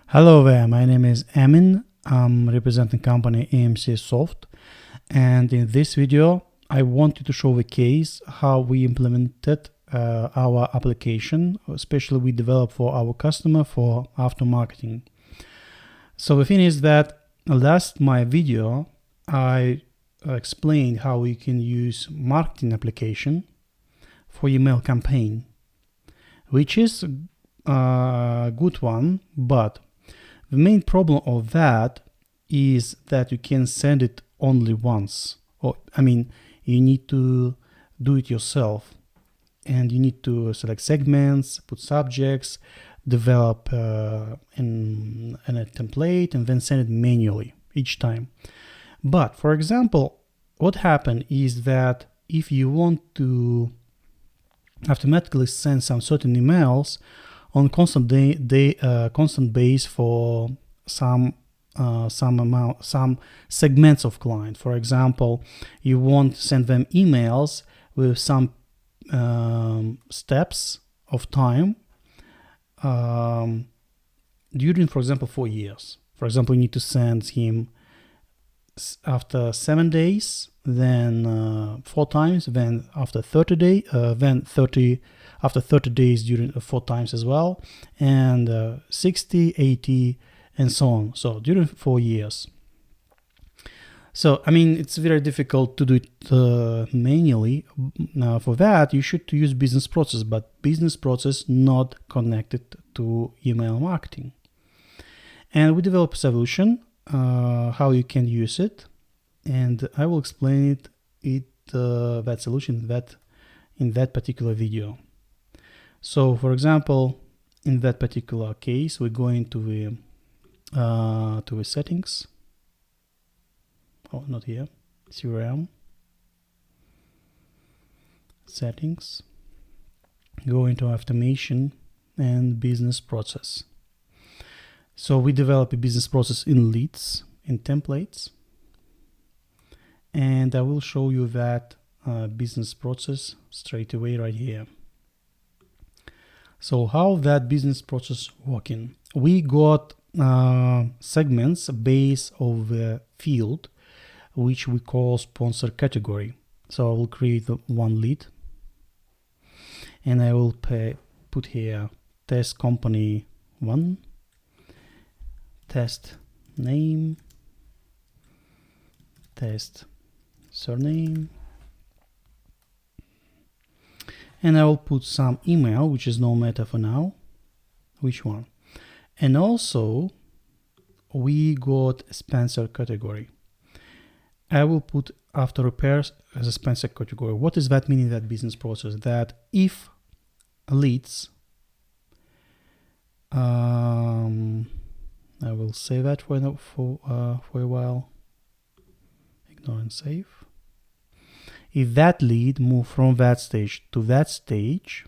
Hello there, my name is Emin. I'm representing company EMCsoft, and in this video I wanted to show the case how we implemented our application, especially we developed for our customer for after-marketing. So the thing is that last my video I explained how we can use marketing application for email campaign, which is a good one, but the main problem of that is that you can send it only once. You need to do it yourself, and you need to select segments, put subjects, develop in a template, and then send it manually each time. But for example, what happened is that if you want to automatically send some certain emails on constant base for some segments of client. For example, you want to send them emails with some steps of time during, for example, 4 years. For example, you need to send him after 7 days, then 4 times, then after 30 days, after 30 days during 4 times as well, and 60, 80, and so on. So during 4 years. So it's very difficult to do it manually. Now for that you should use business process, but business process not connected to email marketing. And we developed a solution how you can use it, and I will explain that solution in that particular video. So for example, in that particular case, we're going to the settings. Oh, not here. CRM settings. Go into automation and business process. So we develop a business process in leads, in templates, and I will show you that business process straight away right here. So how that business process working? We got segments based of the field which we call sponsor category. So I will create one lead, and I will put here test company 1, test name, test surname, and I will put some email, which is no matter for now which one. And also we got sponsor category. I will put after repairs as a sponsor category. What does that mean in that business process? That if leads, I will save that for a while. Ignore and save. If that lead move from that stage to that stage,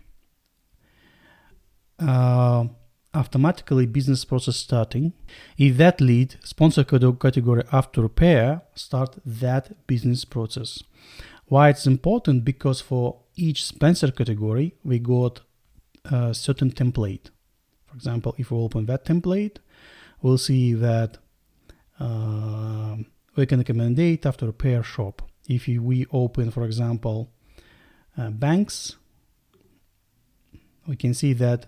automatically business process starting. If that lead sponsor category after repair, start that business process. Why it's important? Because for each sponsor category we got a certain template. For example, if we open that template, we'll see that we can recommend after repair shop. If we open, for example, banks, we can see that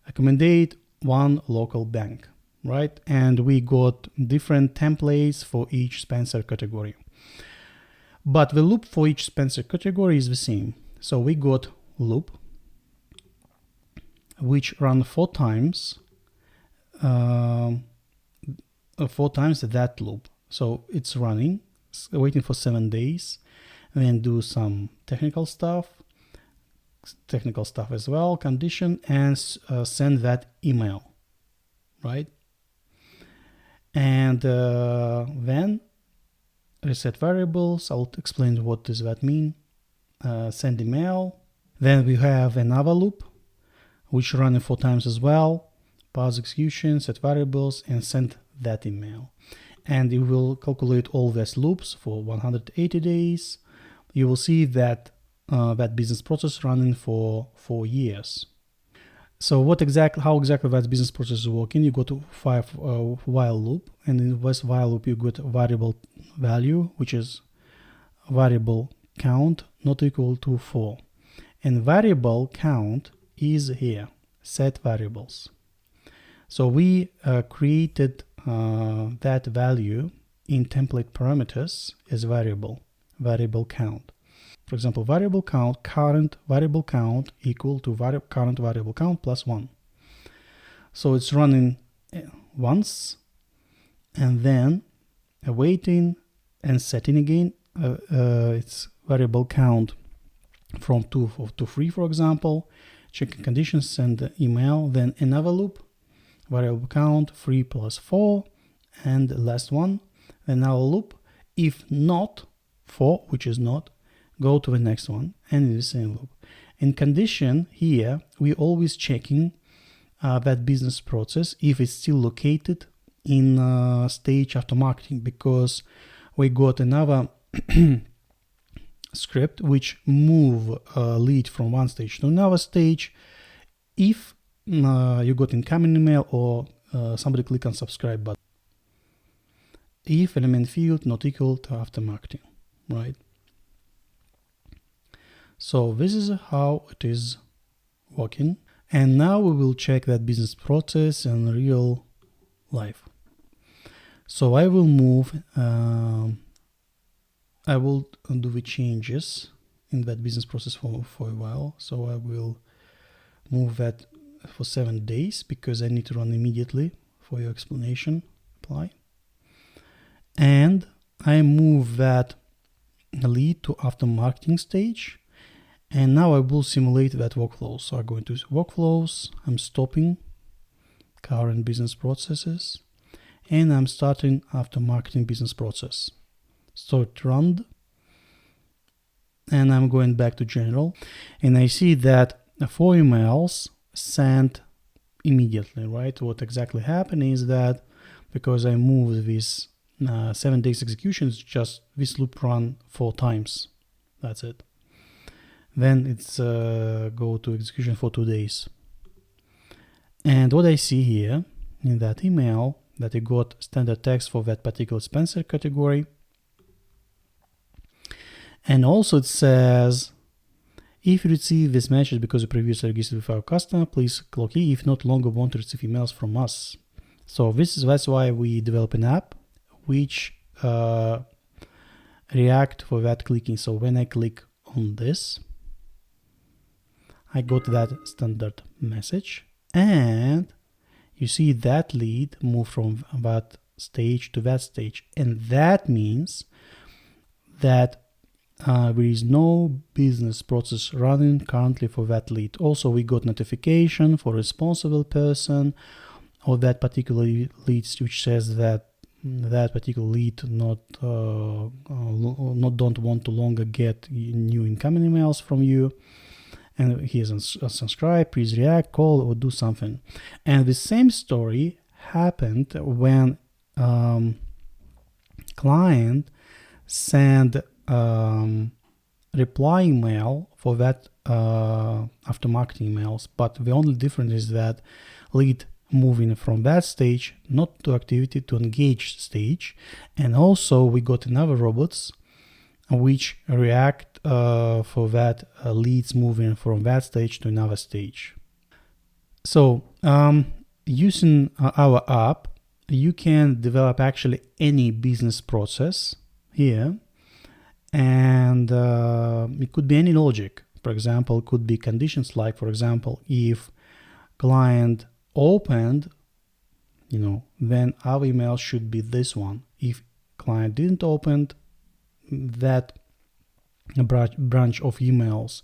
recommend one local bank, right? And we got different templates for each sponsor category. But the loop for each sponsor category is the same. So we got loop which run 4 times that loop. So it's running, waiting for 7 days, and then do some technical stuff as well, condition, and send that email, right? And then reset variables. I'll explain what does that mean. Send email. Then we have another loop which running 4 times as well. Pause execution, set variables, and send that email. And you will calculate all these loops for 180 days. You will see that that business process running for 4 years. So how exactly that business process is working? You go to while loop, and in this while loop you get variable value, which is variable count not equal to 4, and variable count is here, set variables. So we created that value in template parameters as variable count. For example, variable count, current variable count equal to current variable count plus 1. So it's running once, and then awaiting and setting again its variable count from 2 to 3, for example, checking conditions, send email, then another loop, variable count 3 plus 4, and the last one, another loop. If not 4, which is not, go to the next one, and in the same loop. In condition here, we always checking that business process if it's still located in stage after marketing, because we got another script which move lead from one stage to another stage if you got incoming email or somebody click on subscribe button, if element field not equal to after marketing, right? So this is how it is working. And now we will check that business process in real life. So I will move, I will do the changes in that business process for a while. So I will move that for 7 days because I need to run immediately for your explanation. Apply. And I move that lead to after marketing stage. And now I will simulate that workflow. So I go into workflows, I'm stopping current business processes, and I'm starting after marketing business process. So it run, and I'm going back to general, and I see that 4 emails sent immediately, right? What exactly happened is that because I moved this 7 days execution, it's just this loop run 4 times. That's it. Then it's go to execution for 2 days. And what I see here in that email that I got standard text for that particular Spencer category. And also it says, if you receive this message because you previously registered with our customer, please click here if not longer want to receive emails from us. So that's why we develop an app which react for that clicking. So when I click on this, I got that standard message, and you see that lead move from that stage to that stage, and that means that there is no business process running currently for that lead. Also, we got notification for responsible person of that particular lead, which says that that particular lead don't want to longer get new incoming emails from you. And he is unsubscribed, please react, call, or do something. And the same story happened when client sent reply email for that after marketing emails, but the only difference is that lead moving from that stage, not to activity, to engage stage. And also we got another robots which react for that leads moving from that stage to another stage. So using our app, you can develop actually any business process here, and it could be any logic. For example, it could be conditions like, for example, if client opened, then our email should be this one. If client didn't open, that branch of emails.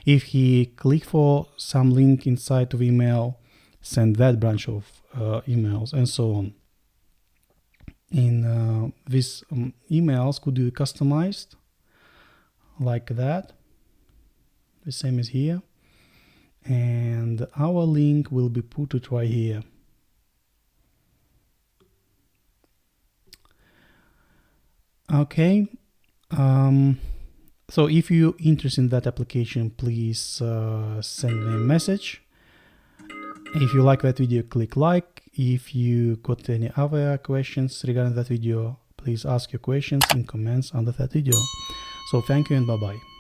If he click for some link inside of email, send that branch of emails, and so on. In these emails could be customized like that, the same as here, and our link will be put it right here. Okay. So if you're interested in that application, please send me a message. If you like that video, click like. If you got any other questions regarding that video, please ask your questions in comments under that video. So thank you and bye bye.